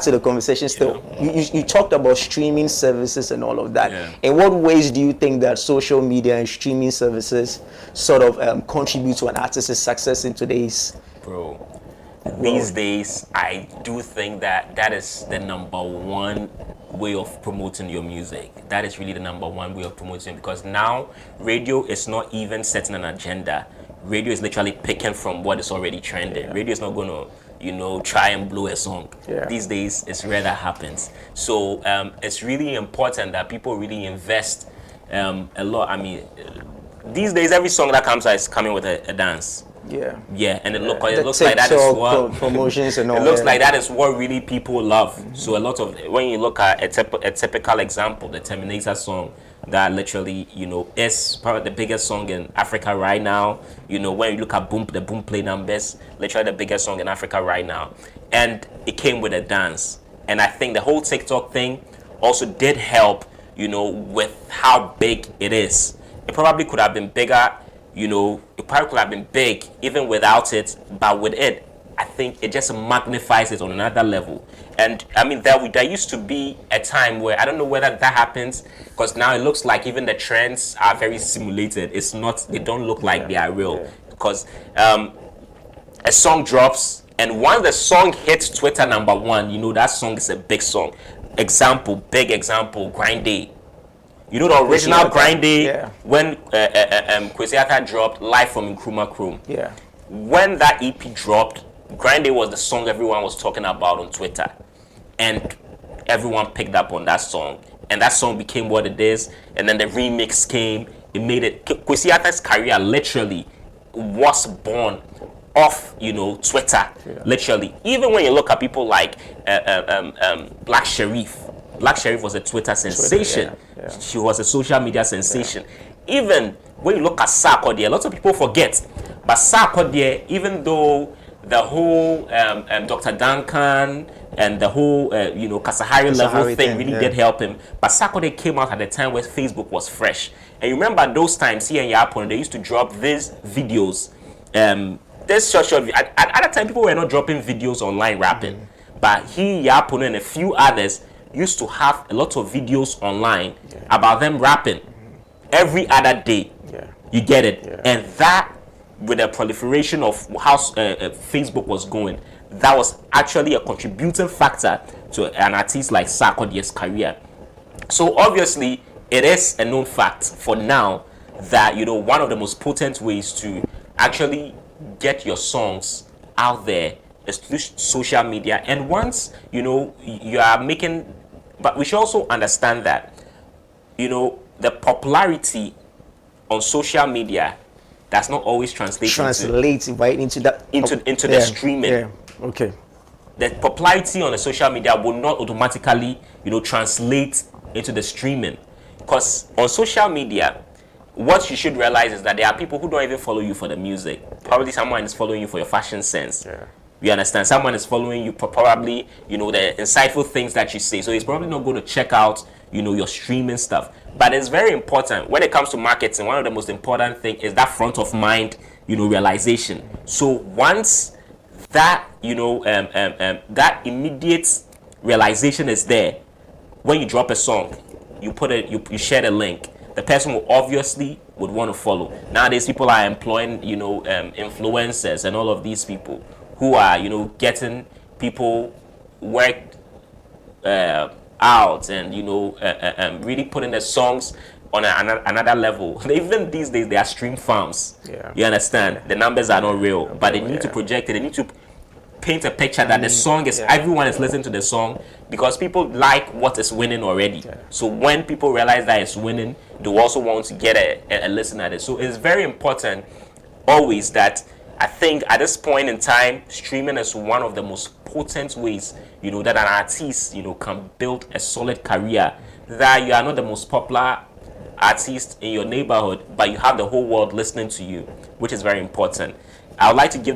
to the conversation still, you talked about streaming services and all of that. Yeah. In what ways do you think that social media and streaming services sort of contribute to an artist's success in today's Bro, these days, I do think that that is the number one way of promoting your music. That is really the number one way of promoting, because now radio is not even setting an agenda. Radio is literally picking from what is already trending. Radio is not going to, try and blow a song. These days, it's rare that happens. So it's really important that people really invest a lot. I mean, these days, every song that comes out is coming with a dance. Yeah, and it looks like that is what promotions and all. It looks like that is what really people love. So a lot of, when you look at a typical example, the Terminator song, that literally, is probably the biggest song in Africa right now. When you look at the boom play numbers, literally the biggest song in Africa right now. And it came with a dance. And I think the whole TikTok thing also did help, with how big it is. It probably could have been bigger, it probably could have been big even without it, but with it, I think it just magnifies it on another level. And I mean, there used to be a time where I don't know whether that happens, because now it looks like even the trends are very simulated. It's not, they don't look like they are real, because a song drops, and once the song hits Twitter #1, that song is a big song. Big example, Grind Day. The original Grind Day, when Kwesi Arthur dropped Live from Nkrumah Chrome. When that EP dropped, Grind Day was the song everyone was talking about on Twitter. And everyone picked up on that song. And that song became what it is. And then the remix came. It made it... Kwesi Arthur's career literally was born off, Twitter. Literally. Even when you look at people like Black Sherif. Black Sherif was a Twitter sensation. She was a social media sensation. Even when you look at Sarkodie, a lot of people forget. But Sarkodie, even though the whole Dr. Duncan and the whole, Kasahari level thing really did help him. But Sarkodie came out at the time where Facebook was fresh. And you remember those times, he and Yapon, they used to drop these videos. This short, at that time, people were not dropping videos online rapping. But he, Yapon, and a few others used to have a lot of videos online about them rapping every other day. You get it? And that, with the proliferation of how Facebook was going, that was actually a contributing factor to an artist like Sarkodie's career. So obviously, it is a known fact for now that, one of the most potent ways to actually get your songs out there is through social media. And once, you are making... But we should also understand that, the popularity on social media does not always translate right into that into the streaming. Okay. The popularity on the social media will not automatically, translate into the streaming, because on social media, what you should realize is that there are people who don't even follow you for the music. Probably someone is following you for your fashion sense. You understand? Someone is following you probably, the insightful things that you say. So he's probably not going to check out, your streaming stuff. But it's very important when it comes to marketing. One of the most important thing is that front of mind, realization. So once that, that immediate realization is there, when you drop a song, you put it, you share the link. The person will obviously would want to follow. Nowadays, people are employing, influencers and all of these people who are, getting people worked out and, really putting their songs on another level. Even these days, they are stream farms. You understand? The numbers are not real, but they need to project it. They need to paint a picture that the song is, everyone is listening to the song, because people like what is winning already. So when people realize that it's winning, they also want to get a listen at it. So it's very important always that I think at this point in time, streaming is one of the most potent ways, that an artist, can build a solid career. That you are not the most popular artist in your neighborhood, but you have the whole world listening to you, which is very important. I would like to give the